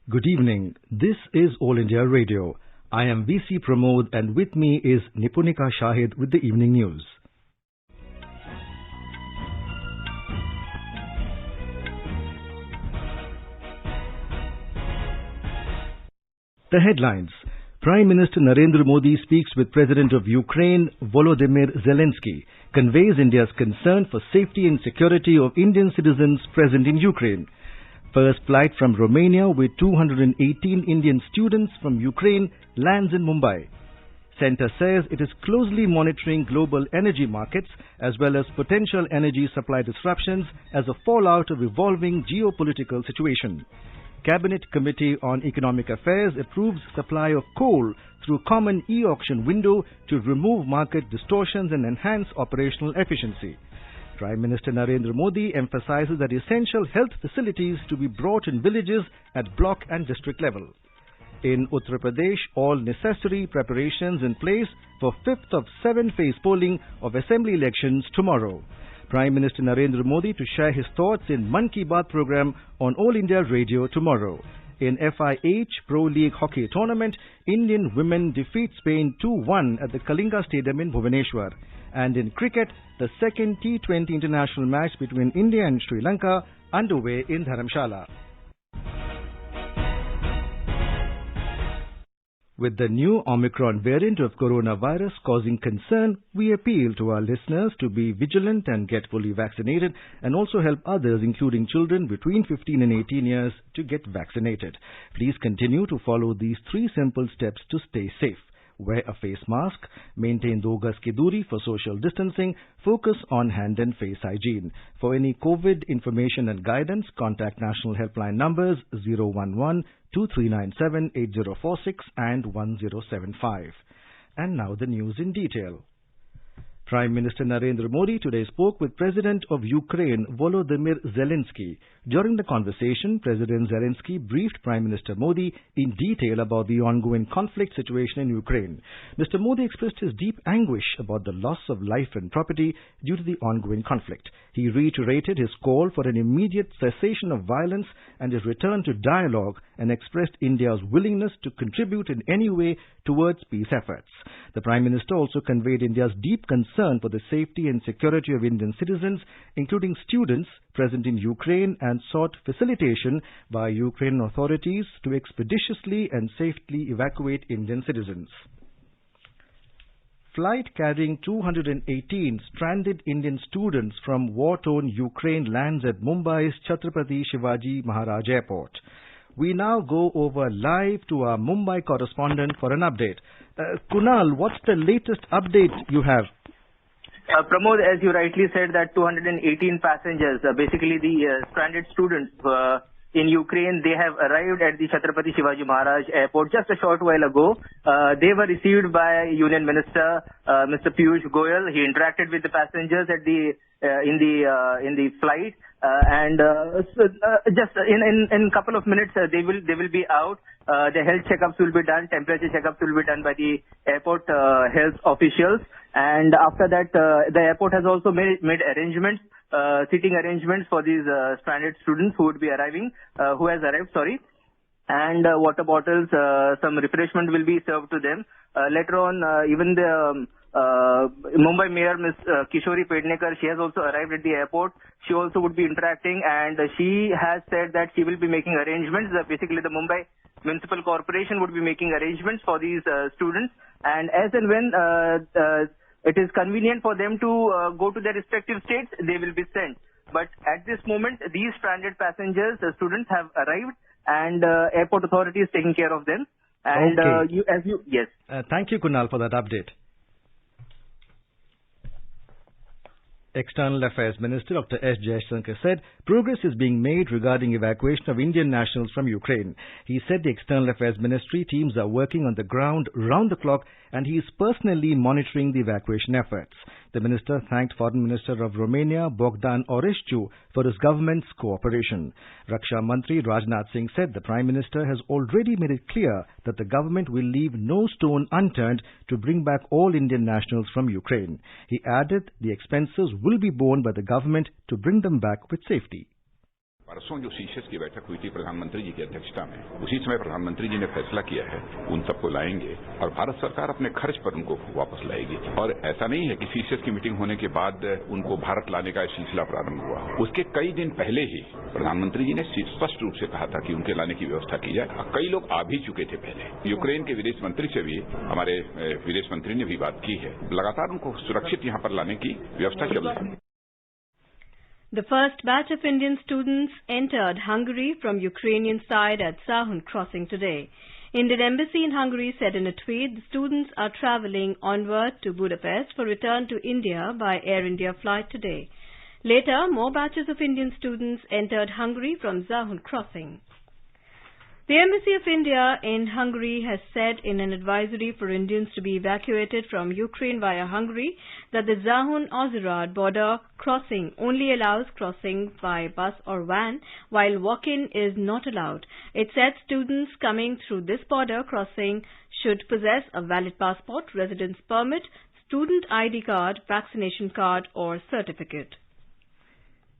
Good evening. This is All India Radio. I am VC Pramod and with me is Nipunika Shahid with the evening news. The headlines. Prime Minister Narendra Modi speaks with President of Ukraine Volodymyr Zelensky, conveys India's concern for safety and security of Indian citizens present in Ukraine. First flight from Romania with 218 Indian students from Ukraine lands in Mumbai. Centre says it is closely monitoring global energy markets as well as potential energy supply disruptions as a fallout of evolving geopolitical situation. Cabinet Committee on Economic Affairs approves supply of coal through common e-auction window to remove market distortions and enhance operational efficiency. Prime Minister Narendra Modi emphasizes that essential health facilities to be brought in villages at block and district level. In Uttar Pradesh, all necessary preparations in place for 5th of 7-phase polling of assembly elections tomorrow. Prime Minister Narendra Modi to share his thoughts in Mann Ki Baat program on All India Radio tomorrow. In FIH Pro League Hockey Tournament, Indian women defeat Spain 2-1 at the Kalinga Stadium in Bhubaneswar. And in cricket, the second T20 international match between India and Sri Lanka underway in Dharamshala. With the new Omicron variant of coronavirus causing concern, we appeal to our listeners to be vigilant and get fully vaccinated and also help others, including children between 15 and 18 years, to get vaccinated. Please continue to follow these 3 simple steps to stay safe. Wear a face mask, maintain 2 gaz ki duri for social distancing, focus on hand and face hygiene. For any COVID information and guidance, contact national helpline numbers 011-2397-8046 and 1075. And now the news in detail. Prime Minister Narendra Modi today spoke with President of Ukraine Volodymyr Zelensky. During the conversation, President Zelensky briefed Prime Minister Modi in detail about the ongoing conflict situation in Ukraine. Mr. Modi expressed his deep anguish about the loss of life and property due to the ongoing conflict. He reiterated his call for an immediate cessation of violence and his return to dialogue and expressed India's willingness to contribute in any way towards peace efforts. The Prime Minister also conveyed India's deep concern for the safety and security of Indian citizens, including students present in Ukraine, and sought facilitation by Ukrainian authorities to expeditiously and safely evacuate Indian citizens. Flight carrying 218 stranded Indian students from war-torn Ukraine lands at Mumbai's Chhatrapati Shivaji Maharaj Airport. We now go over live to our Mumbai correspondent for an update. Kunal, what's the latest update you have? Pramod, as you rightly said, that 218 passengers, basically the stranded students in Ukraine, they have arrived at the Chhatrapati Shivaji Maharaj Airport just a short while ago. They were received by Union Minister Mr. Piyush Goyal. He interacted with the passengers at in the flight, just in a couple of minutes they will be out. The health checkups will be done, temperature checkups will be done by the airport health officials, and after that the airport has also made arrangements, seating arrangements for these stranded students who has arrived, and water bottles, some refreshment will be served to them. Later on, even the Mumbai Mayor Ms. Kishori Pednekar, she has also arrived at the airport. She also would be interacting, and she has said that she will be making arrangements. Basically, the Mumbai Municipal Corporation would be making arrangements for these students, and as and when it is convenient for them to go to their respective states, they will be sent. But at this moment, these stranded passengers, students have arrived, and airport authority is taking care of them. And okay. Yes. Thank you, Kunal, for that update. External Affairs Minister Dr. S. Jaishankar said progress is being made regarding evacuation of Indian nationals from Ukraine. He said the External Affairs Ministry teams are working on the ground round the clock and he is personally monitoring the evacuation efforts. The minister thanked Foreign Minister of Romania Bogdan Oreșciu for his government's cooperation. Raksha Mantri Rajnath Singh said the Prime Minister has already made it clear that the government will leave no stone unturned to bring back all Indian nationals from Ukraine. He added the expenses will be borne by the government to bring them back with safety. परसों जो seashells की बैठक हुई थी प्रधानमंत्री जी की अध्यक्षता में, उसी समय प्रधानमंत्री जी ने फैसला किया है उन सबको लाएंगे और भारत सरकार अपने खर्च पर उनको वापस लाएगी। और ऐसा नहीं है कि सीशेल्स की मीटिंग होने के बाद उनको भारत लाने का सिलसिला प्रारंभ हुआ। उसके कई दिन पहले ही प्रधानमंत्री जी ने स्पष्ट रूप से कहा था कि उनके लाने की व्यवस्था की जाए। कई लोग आ भी चुके थे पहले। यूक्रेन के विदेश मंत्री से भी हमारे विदेश मंत्री ने भी बात की है। लगातार उनको सुरक्षित यहाँ पर लाने की व्यवस्था चल रही है। The first batch of Indian students entered Hungary from Ukrainian side at Zahun crossing today. Indian Embassy in Hungary said in a tweet the students are travelling onward to Budapest for return to India by Air India flight today. Later, more batches of Indian students entered Hungary from Zahun crossing. The Embassy of India in Hungary has said in an advisory for Indians to be evacuated from Ukraine via Hungary that the Zahun-Ozerad border crossing only allows crossing by bus or van, while walk-in is not allowed. It said students coming through this border crossing should possess a valid passport, residence permit, student ID card, vaccination card or certificate.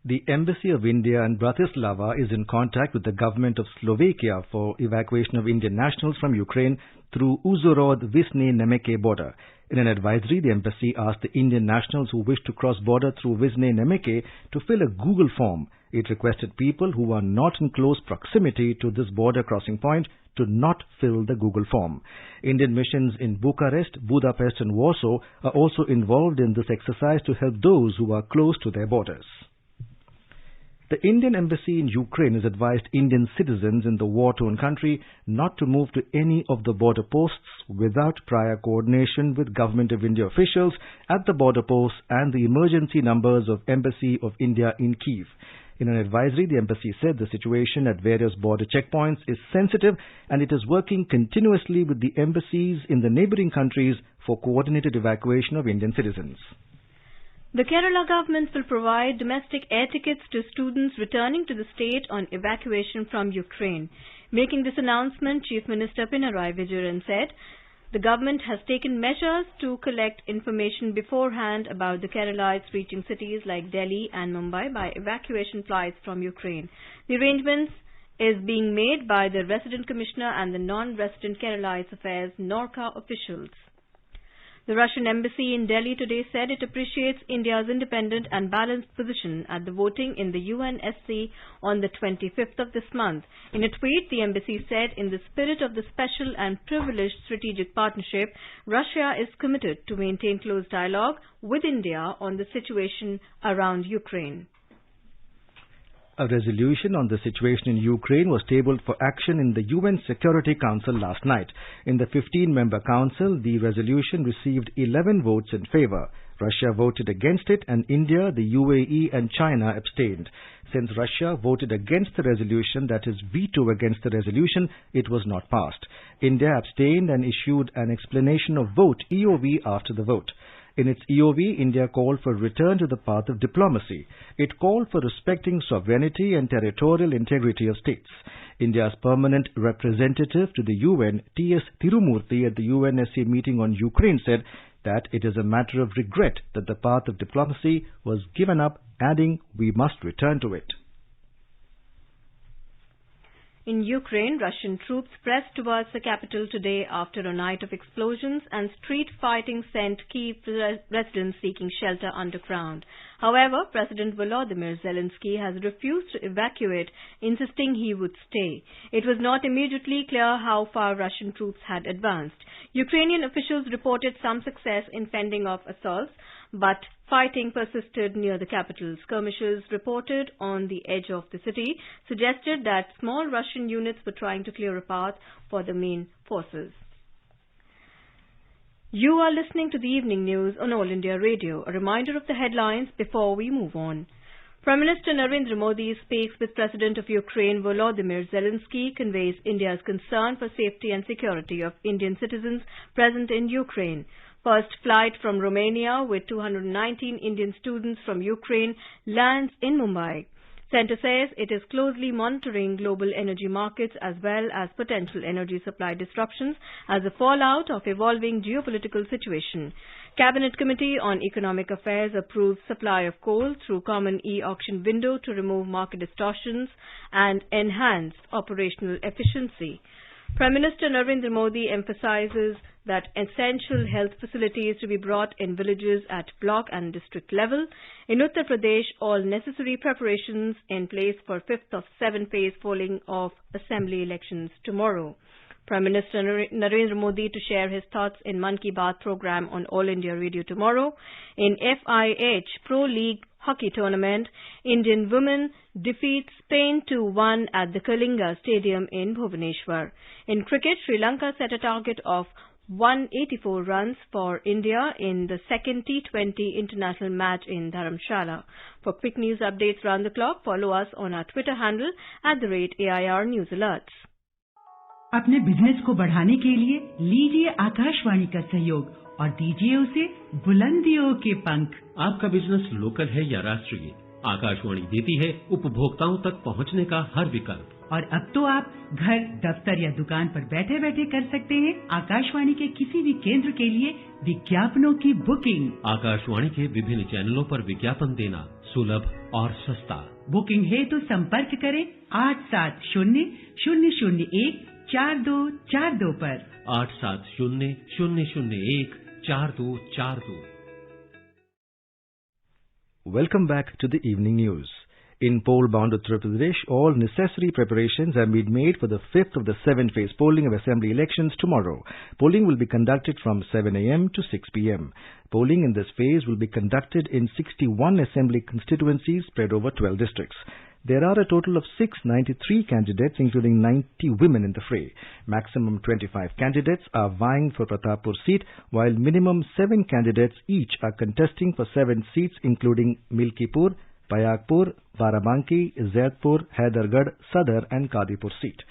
The Embassy of India in Bratislava is in contact with the government of Slovakia for evacuation of Indian nationals from Ukraine through Uzhhorod-Vyshne-Nemeke border. In an advisory, the embassy asked the Indian nationals who wish to cross border through Vyshne-Nemeke to fill a Google form. It requested people who are not in close proximity to this border crossing point to not fill the Google form. Indian missions in Bucharest, Budapest and Warsaw are also involved in this exercise to help those who are close to their borders. The Indian Embassy in Ukraine has advised Indian citizens in the war-torn country not to move to any of the border posts without prior coordination with Government of India officials at the border posts and the emergency numbers of Embassy of India in Kyiv. In an advisory, the embassy said the situation at various border checkpoints is sensitive and it is working continuously with the embassies in the neighbouring countries for coordinated evacuation of Indian citizens. The Kerala government will provide domestic air tickets to students returning to the state on evacuation from Ukraine. Making this announcement, Chief Minister Pinarayi Vijayan said the government has taken measures to collect information beforehand about the Keralites reaching cities like Delhi and Mumbai by evacuation flights from Ukraine. The arrangements is being made by the Resident Commissioner and the non-resident Keralites Affairs NORCA officials. The Russian embassy in Delhi today said it appreciates India's independent and balanced position at the voting in the UNSC on the 25th of this month. In a tweet, the embassy said, in the spirit of the special and privileged strategic partnership, Russia is committed to maintain close dialogue with India on the situation around Ukraine. A resolution on the situation in Ukraine was tabled for action in the UN Security Council last night. In the 15-member council, the resolution received 11 votes in favour. Russia voted against it and India, the UAE and China abstained. Since Russia voted against the resolution, that is veto against the resolution, it was not passed. India abstained and issued an explanation of vote, EOV, after the vote. In its EOV, India called for return to the path of diplomacy. It called for respecting sovereignty and territorial integrity of states. India's permanent representative to the UN, T.S. Tirumurthy, at the UNSC meeting on Ukraine said that it is a matter of regret that the path of diplomacy was given up, adding, "We must return to it." In Ukraine, Russian troops pressed towards the capital today after a night of explosions and street fighting sent Kyiv residents seeking shelter underground. However, President Volodymyr Zelensky has refused to evacuate, insisting he would stay. It was not immediately clear how far Russian troops had advanced. Ukrainian officials reported some success in fending off assaults, but fighting persisted near the capital. Skirmishes reported on the edge of the city suggested that small Russian units were trying to clear a path for the main forces. You are listening to the evening news on All India Radio. A reminder of the headlines before we move on. Prime Minister Narendra Modi speaks with President of Ukraine Volodymyr Zelensky, conveys India's concern for safety and security of Indian citizens present in Ukraine. First flight from Romania with 219 Indian students from Ukraine lands in Mumbai. Centre says it is closely monitoring global energy markets as well as potential energy supply disruptions as a fallout of evolving geopolitical situation. Cabinet Committee on Economic Affairs approved supply of coal through common e-auction window to remove market distortions and enhance operational efficiency. Prime Minister Narendra Modi emphasizes that essential health facilities to be brought in villages at block and district level. In Uttar Pradesh, all necessary preparations in place for 5th of 7-phase polling of assembly elections tomorrow. Prime Minister Narendra Modi to share his thoughts in Mann Ki Baat program on All India Radio tomorrow. In FIH Pro League Hockey Tournament, Indian women defeat Spain 2-1 at the Kalinga Stadium in Bhubaneswar. In cricket, Sri Lanka set a target of 184 runs for India in the second T20 international match in Dharamshala. For quick news updates round the clock, follow us on our Twitter handle @AIR News Alerts. अपने business को बढ़ाने के लिए लीजिए आकाशवाणी का सहयोग और दीजिए उसे बुलंदियों के पंख। आपका बिजनेस लोकल है या राष्ट्रीय, आकाशवाणी देती है उपभोक्ताओं तक पहुंचने का हर विकल्प। और अब तो आप घर, दफ्तर या दुकान पर बैठे बैठे कर सकते हैं आकाशवाणी के किसी भी केंद्र के लिए विज्ञापनों की बुकिंग। आकाशवाणी के विभिन्न चैनलों पर विज्ञापन देना सुलभ और सस्ता। बुकिंग है तो संपर्क करें 8700014242 पर। 8700014242। Welcome back to the evening news. In poll-bound Uttar Pradesh, all necessary preparations have been made for the 5th of the 7th-phase polling of assembly elections tomorrow. Polling will be conducted from 7 a.m. to 6 p.m. Polling in this phase will be conducted in 61 assembly constituencies spread over 12 districts. There are a total of 693 candidates, including 90 women in the fray. Maximum 25 candidates are vying for Pratappur seat, while minimum 7 candidates each are contesting for 7 seats, including Milkipur, Payagpur, Barabanki, Zaidpur, Haidargarh, Sadar and Kadipur seat.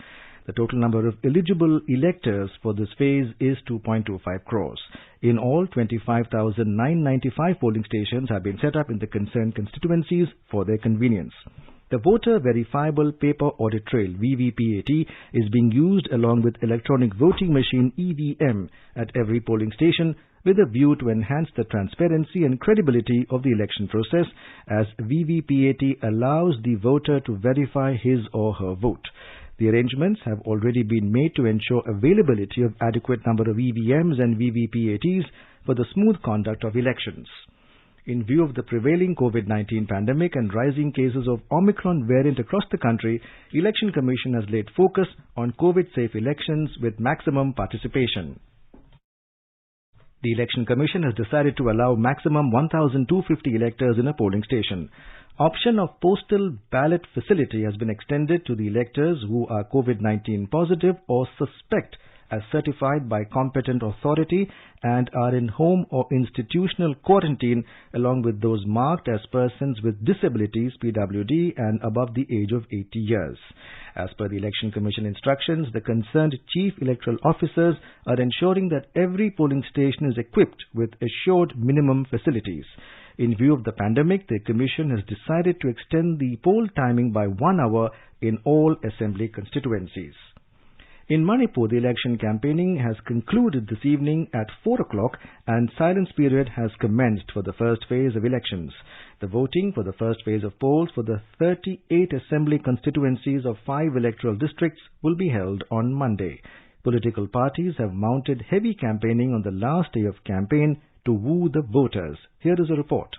The total number of eligible electors for this phase is 2.25 crores. In all, 25,995 polling stations have been set up in the concerned constituencies for their convenience. The Voter Verifiable Paper Audit Trail (VVPAT) is being used along with electronic voting machine (EVM) at every polling station with a view to enhance the transparency and credibility of the election process, as VVPAT allows the voter to verify his or her vote. The arrangements have already been made to ensure availability of adequate number of EVMs and VVPATs for the smooth conduct of elections. In view of the prevailing COVID-19 pandemic and rising cases of Omicron variant across the country, Election Commission has laid focus on COVID-safe elections with maximum participation. The Election Commission has decided to allow maximum 1,250 electors in a polling station. Option of postal ballot facility has been extended to the electors who are COVID-19 positive or suspect as certified by competent authority and are in home or institutional quarantine, along with those marked as persons with disabilities (PWD) and above the age of 80 years. As per the Election Commission instructions, the concerned chief electoral officers are ensuring that every polling station is equipped with assured minimum facilities. In view of the pandemic, the Commission has decided to extend the poll timing by 1 hour in all assembly constituencies. In Manipur, the election campaigning has concluded this evening at 4 o'clock and silence period has commenced for the first phase of elections. The voting for the first phase of polls for the 38 assembly constituencies of 5 electoral districts will be held on Monday. Political parties have mounted heavy campaigning on the last day of campaign to woo the voters. Here is a report.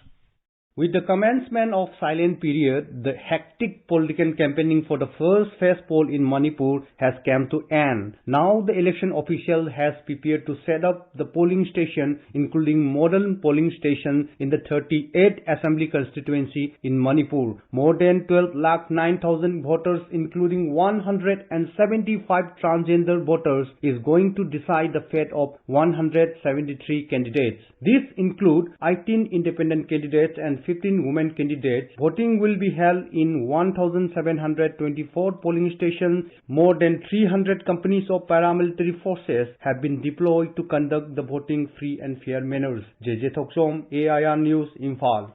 With the commencement of silent period, the hectic political campaigning for the first phase poll in Manipur has come to end. Now the election official has prepared to set up the polling station, including modern polling station in the 38 assembly constituency in Manipur. More than 12,09,000 voters, including 175 transgender voters, is going to decide the fate of 173 candidates. This includes 18 independent candidates and 15 women candidates. Voting will be held in 1,724 polling stations. More than 300 companies of paramilitary forces have been deployed to conduct the voting free and fair manners. JJ Thoksom, AIR News, Imphal.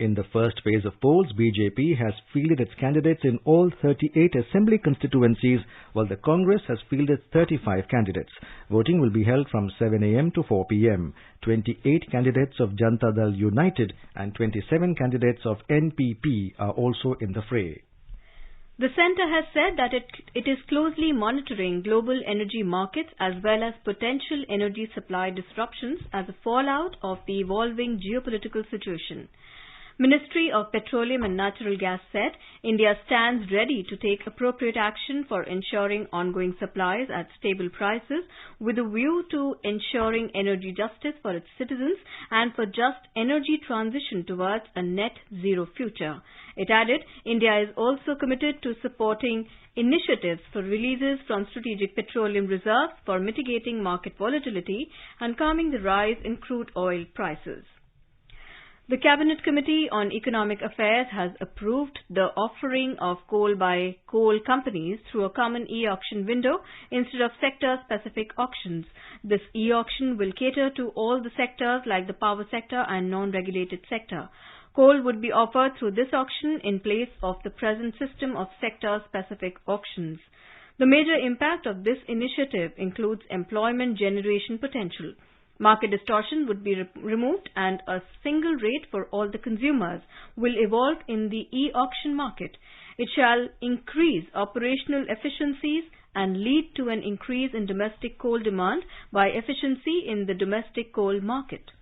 In the first phase of polls, BJP has fielded its candidates in all 38 assembly constituencies, while the Congress has fielded 35 candidates. Voting will be held from 7 a.m. to 4 p.m. 28 candidates of Janata Dal United and 27 candidates of NPP are also in the fray. The centre has said that it is closely monitoring global energy markets as well as potential energy supply disruptions as a fallout of the evolving geopolitical situation. Ministry of Petroleum and Natural Gas said India stands ready to take appropriate action for ensuring ongoing supplies at stable prices with a view to ensuring energy justice for its citizens and for just energy transition towards a net zero future. It added India is also committed to supporting initiatives for releases from strategic petroleum reserves for mitigating market volatility and calming the rise in crude oil prices. The Cabinet Committee on Economic Affairs has approved the offering of coal by coal companies through a common e-auction window instead of sector-specific auctions. This e-auction will cater to all the sectors like the power sector and non-regulated sector. Coal would be offered through this auction in place of the present system of sector-specific auctions. The major impact of this initiative includes employment generation potential. Market distortion would be removed and a single rate for all the consumers will evolve in the e-auction market. It shall increase operational efficiencies and lead to an increase in domestic coal demand by efficiency in the domestic coal market.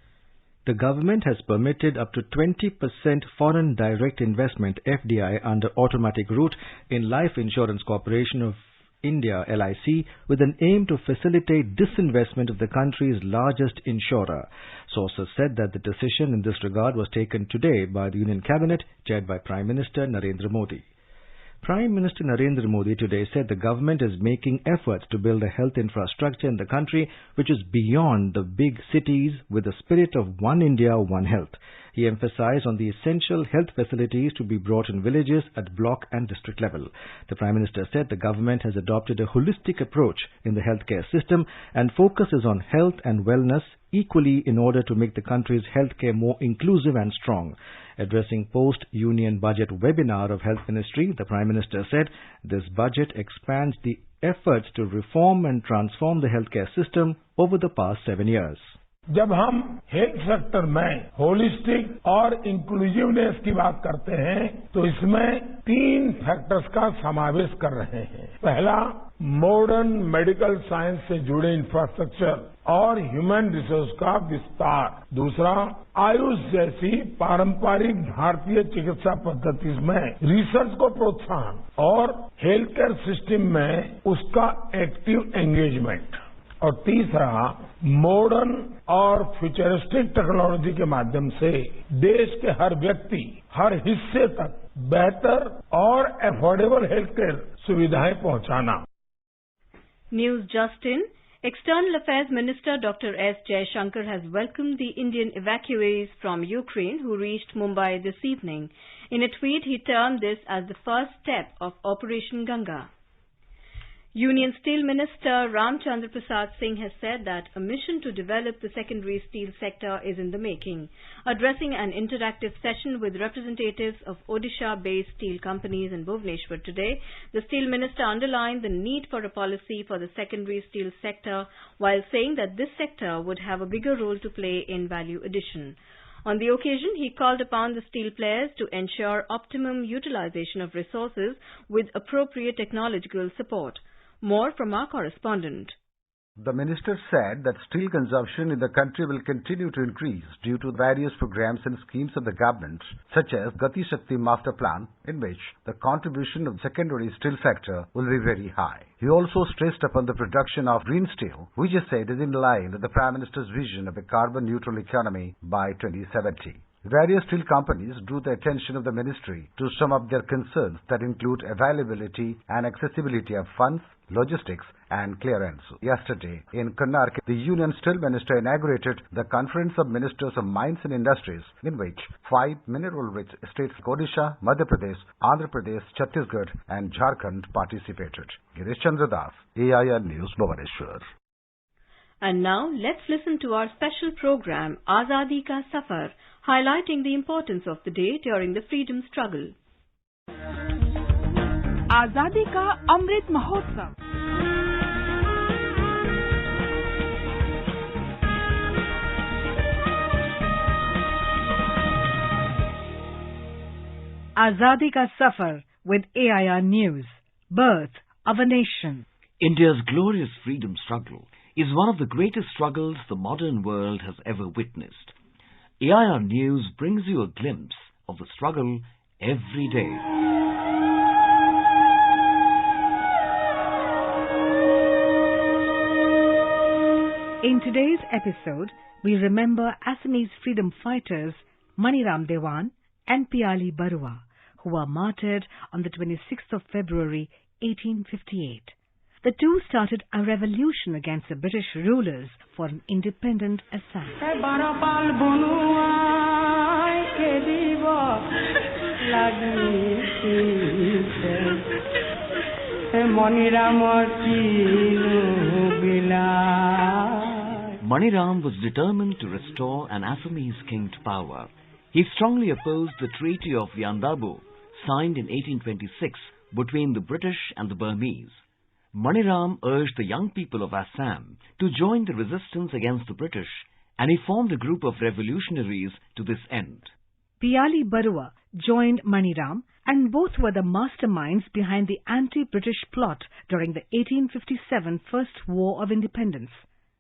The government has permitted up to 20% foreign direct investment FDI under automatic route in Life Insurance Corporation of India LIC with an aim to facilitate disinvestment of the country's largest insurer. Sources said that the decision in this regard was taken today by the Union Cabinet chaired by Prime Minister Narendra Modi. Prime Minister Narendra Modi today said the government is making efforts to build a health infrastructure in the country which is beyond the big cities with the spirit of One India, One Health. He emphasized on the essential health facilities to be brought in villages at block and district level. The Prime Minister said the government has adopted a holistic approach in the healthcare system and focuses on health and wellness equally in order to make the country's healthcare more inclusive and strong. Addressing post-Union Budget webinar of Health Ministry, the Prime Minister said this budget expands the efforts to reform and transform the healthcare system over the past 7 years. जब हम health sector में holistic और inclusiveness की बात करते हैं तो इसमें 3 फैक्टर्स का समावेश कर रहे हैं। पहला, मॉडर्न मेडिकल साइंस से जुड़े इंफ्रास्ट्रक्चर और ह्यूमन रिसोर्स का विस्तार। दूसरा, आयुष जैसी पारंपरिक भारतीय चिकित्सा पद्धति में रिसर्च को प्रोत्साहन और हेल्थ केयर सिस्टम में उसका एक्टिव एंगेजमेंट। और तीसरा, मॉडर्न और फ्यूचरिस्टिक टेक्नोलॉजी के माध्यम से देश के हर व्यक्ति, हर हिस्से तक बेहतर और अफोर्डेबल हेल्थ केयर सुविधाएं पहुंचाना। News just in. External Affairs Minister Dr. S. Jaishankar has welcomed the Indian evacuees from Ukraine who reached Mumbai this evening. In a tweet, he termed this as the first step of Operation Ganga. Union Steel Minister Ramchandra Prasad Singh has said that a mission to develop the secondary steel sector is in the making. Addressing an interactive session with representatives of Odisha-based steel companies in Bhubaneswar today, the Steel Minister underlined the need for a policy for the secondary steel sector while saying that this sector would have a bigger role to play in value addition. On the occasion, he called upon the steel players to ensure optimum utilization of resources with appropriate technological support. More from our correspondent. The minister said that steel consumption in the country will continue to increase due to various programs and schemes of the government, such as Gati Shakti Master Plan, in which the contribution of the secondary steel sector will be very high. He also stressed upon the production of green steel, which he said is in line with the Prime Minister's vision of a carbon-neutral economy by 2070. Various steel companies drew the attention of the ministry to some of their concerns that include availability and accessibility of funds, logistics and clearance. Yesterday, in Karnataka, the Union Steel Minister inaugurated the Conference of Ministers of Mines and Industries, in which 5 mineral-rich states like Odisha, Madhya Pradesh, Andhra Pradesh, Chhattisgarh and Jharkhand participated. Girish Chandra Das, AIR News, Bhubaneswar. And now, let's listen to our special program, Azadi Ka Safar, highlighting the importance of the day during the freedom struggle. आजादी का Amrit Mahotsav. Azadi Ka Safar with AIR News. Birth of a Nation. India's glorious freedom struggle is one of the greatest struggles the modern world has ever witnessed. AIR News brings you a glimpse of the struggle every day. In today's episode, we remember Assamese freedom fighters Maniram Dewan and Piali Barua, who were martyred on the 26th of February 1858. The two started a revolution against the British rulers for an independent Assam. Maniram was determined to restore an Assamese king to power. He strongly opposed the Treaty of Yandabo, signed in 1826 between the British and the Burmese. Maniram urged the young people of Assam to join the resistance against the British, and he formed a group of revolutionaries to this end. Piali Barua joined Maniram, and both were the masterminds behind the anti-British plot during the 1857 First War of Independence.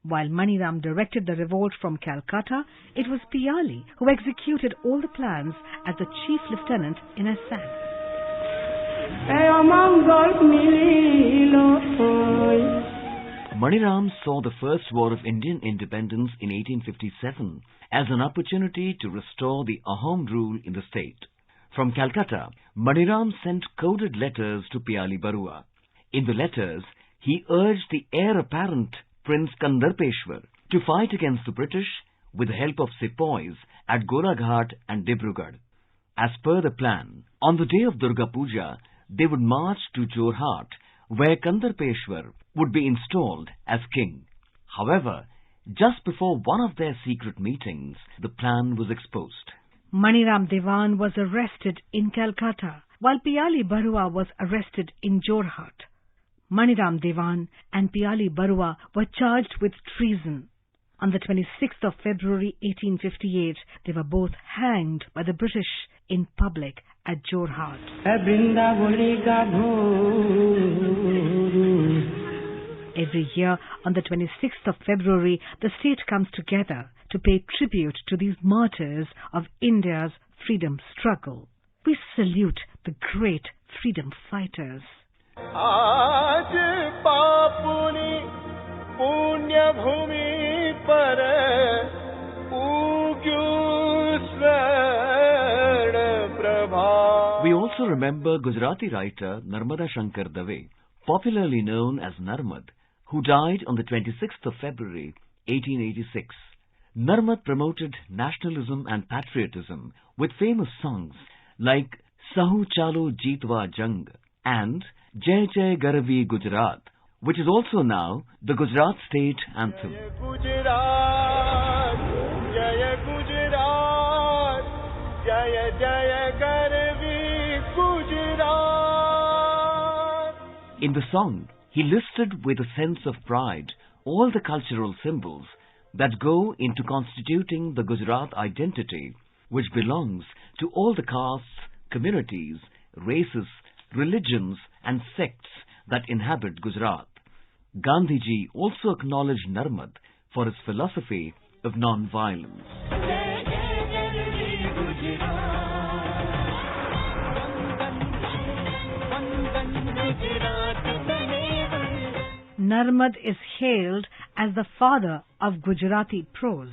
While Maniram directed the revolt from Calcutta, it was Piali who executed all the plans as the chief lieutenant in Assam. Maniram saw the First War of Indian Independence in 1857 as an opportunity to restore the Ahom rule in the state. From Calcutta, Maniram sent coded letters to Piali Barua. In the letters, he urged the heir apparent Prince Kandarpeshwar to fight against the British with the help of sepoys at Golaghat and Dibrugarh. As per the plan, on the day of Durga Puja, they would march to Jorhat, where Kandarpeshwar would be installed as king. However, just before one of their secret meetings, the plan was exposed. Maniram Dewan was arrested in Calcutta, while Piali Barua was arrested in Jorhat. Maniram Dewan and Piali Barua were charged with treason. On the 26th of February 1858, they were both hanged by the British in public at Jorhat. Every year on the 26th of February, the state comes together to pay tribute to these martyrs of India's freedom struggle. We salute the great freedom fighters. आज पापुनी पुण्य भूमि पर We also remember Gujarati writer Narmada Shankar Dave, popularly known as Narmad, who died on the 26th of February 1886. Narmad promoted nationalism and patriotism with famous songs like Sahu Chalo Jeetwa Jang and Jai Jai Garavi Gujarat, which is also now the Gujarat state anthem. Gujarat, Jaya Gujarat, Jaya Jaya Garavi Gujarat. In the song, he listed with a sense of pride all the cultural symbols that go into constituting the Gujarat identity, which belongs to all the castes, communities, races, religions and sects that inhabit Gujarat. Gandhiji also acknowledged Narmad for his philosophy of non-violence. Narmad is hailed as the father of Gujarati prose.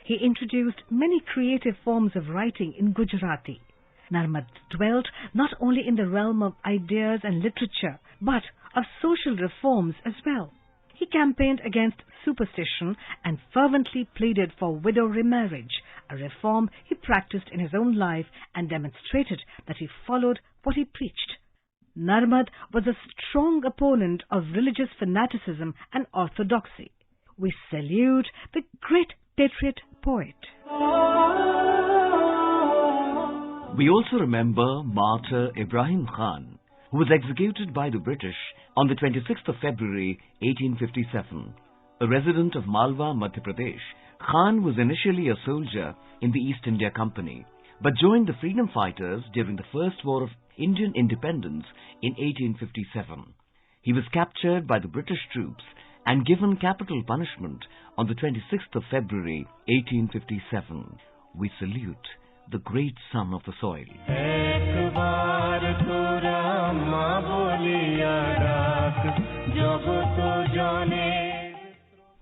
He introduced many creative forms of writing in Gujarati. Narmad dwelt not only in the realm of ideas and literature, but of social reforms as well. He campaigned against superstition and fervently pleaded for widow remarriage, a reform he practiced in his own life and demonstrated that he followed what he preached. Narmad was a strong opponent of religious fanaticism and orthodoxy. We salute the great patriot poet. We also remember martyr Ibrahim Khan, who was executed by the British on the 26th of February 1857. A resident of Malwa, Madhya Pradesh, Khan was initially a soldier in the East India Company, but joined the freedom fighters during the First War of Indian Independence in 1857. He was captured by the British troops and given capital punishment on the 26th of February 1857. We salute the great son of the soil.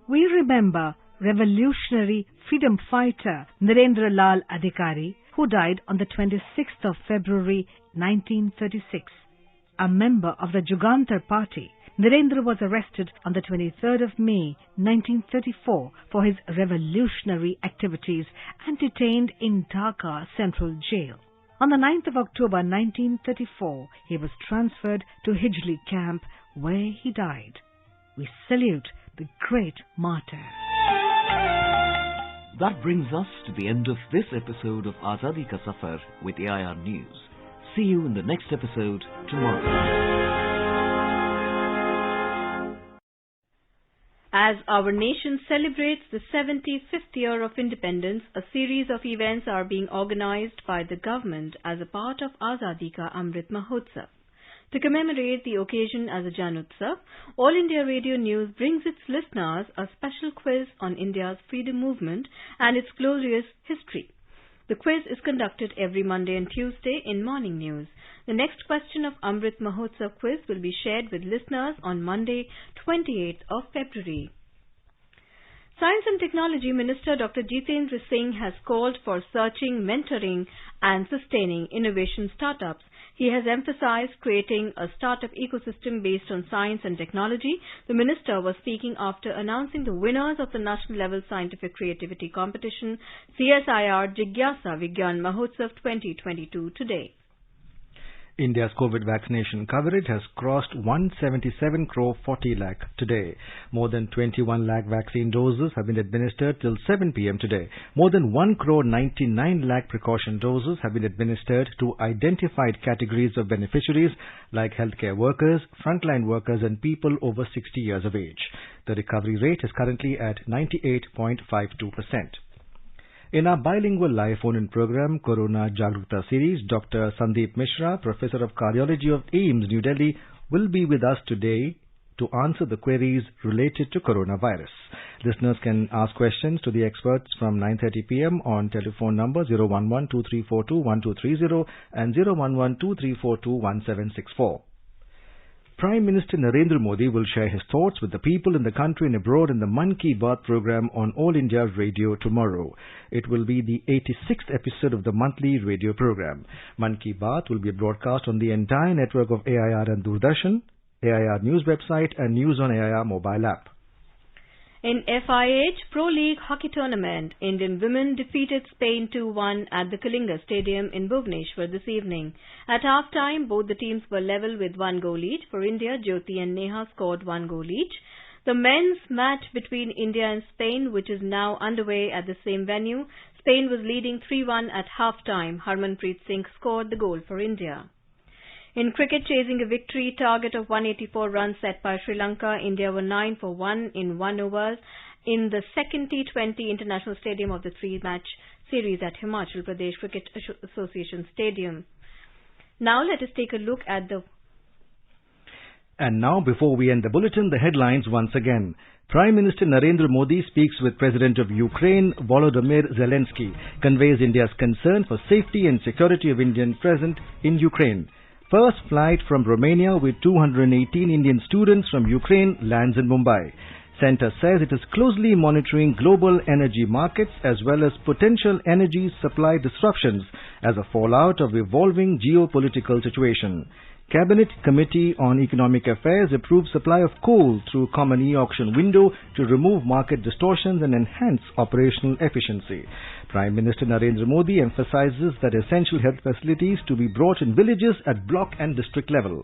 We remember revolutionary freedom fighter Narendra Lal Adhikari, who died on the 26th of February 1936. A member of the Jugantar Party, Narendra was arrested on the 23rd of May 1934 for his revolutionary activities and detained in Dhaka Central Jail. On the 9th of October 1934, he was transferred to Hijli camp where he died. We salute the great martyr. That brings us to the end of this episode of Azadi Ka Safar with AIR News. See you in the next episode tomorrow. As our nation celebrates the 75th year of independence, a series of events are being organized by the government as a part of Azadi Ka Amrit Mahotsav. To commemorate the occasion as a Janutsav, All India Radio News brings its listeners a special quiz on India's freedom movement and its glorious history. The quiz is conducted every Monday and Tuesday in Morning News. The next question of Amrit Mahotsav quiz will be shared with listeners on Monday, 28th of February. Science and Technology Minister Dr. Jitendra Singh has called for searching, mentoring and sustaining innovation startups. He has emphasized creating a startup ecosystem based on science and technology. The minister was speaking after announcing the winners of the National Level Scientific Creativity Competition CSIR Jigyasa Vigyan Mahotsav 2022 today. India's COVID vaccination coverage has crossed 177 crore 40 lakh today. More than 21 lakh vaccine doses have been administered till 7 p.m. today. More than 1 crore 99 lakh precaution doses have been administered to identified categories of beneficiaries like healthcare workers, frontline workers and people over 60 years of age. The recovery rate is currently at 98.52%. In our bilingual live phone-in program, Corona Jagrukta series, Dr. Sandeep Mishra, Professor of Cardiology of AIIMS, New Delhi, will be with us today to answer the queries related to coronavirus. Listeners can ask questions to the experts from 9:30 p.m. on telephone number 011-2342-1230 and 011-2342-1764. Prime Minister Narendra Modi will share his thoughts with the people in the country and abroad in the Mann Ki Baat program on All India Radio tomorrow. It will be the 86th episode of the monthly radio program. Mann Ki Baat will be broadcast on the entire network of AIR and Doordarshan, AIR News website and News on AIR mobile app. In FIH Pro League Hockey Tournament, Indian women defeated Spain 2-1 at the Kalinga Stadium in Bhubaneswar this evening. At half-time, both the teams were level with 1 goal each. For India, Jyoti and Neha scored 1 goal each. The men's match between India and Spain, which is now underway at the same venue, Spain was leading 3-1 at half-time. Harmanpreet Singh scored the goal for India. In cricket, chasing a victory target of 184 runs set by Sri Lanka, India were 9 for 1 in 1 over in the second T20 International Stadium of the 3-match series at Himachal Pradesh Cricket Association Stadium. Now let us take a look at the... And now, before we end the bulletin, the headlines once again. Prime Minister Narendra Modi speaks with President of Ukraine, Volodymyr Zelensky, conveys India's concern for safety and security of Indians present in Ukraine. First flight from Romania with 218 Indian students from Ukraine lands in Mumbai. Centre says it is closely monitoring global energy markets as well as potential energy supply disruptions as a fallout of evolving geopolitical situation. Cabinet Committee on Economic Affairs approved supply of coal through common e-auction window to remove market distortions and enhance operational efficiency. Prime Minister Narendra Modi emphasizes that essential health facilities to be brought in villages at block and district level.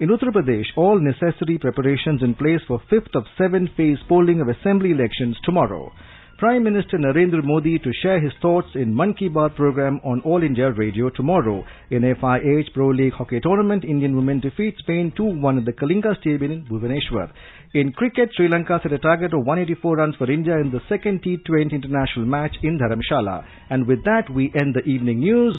In Uttar Pradesh, all necessary preparations in place for 5th of 7 phase polling of assembly elections tomorrow. Prime Minister Narendra Modi to share his thoughts in Mann Ki Baat program on All India Radio tomorrow. In FIH Pro League Hockey Tournament, Indian women defeat Spain 2-1 at the Kalinga Stadium in Bhubaneswar. In cricket, Sri Lanka set a target of 184 runs for India in the second T20 international match in Dharamshala. And with that, we end the evening news.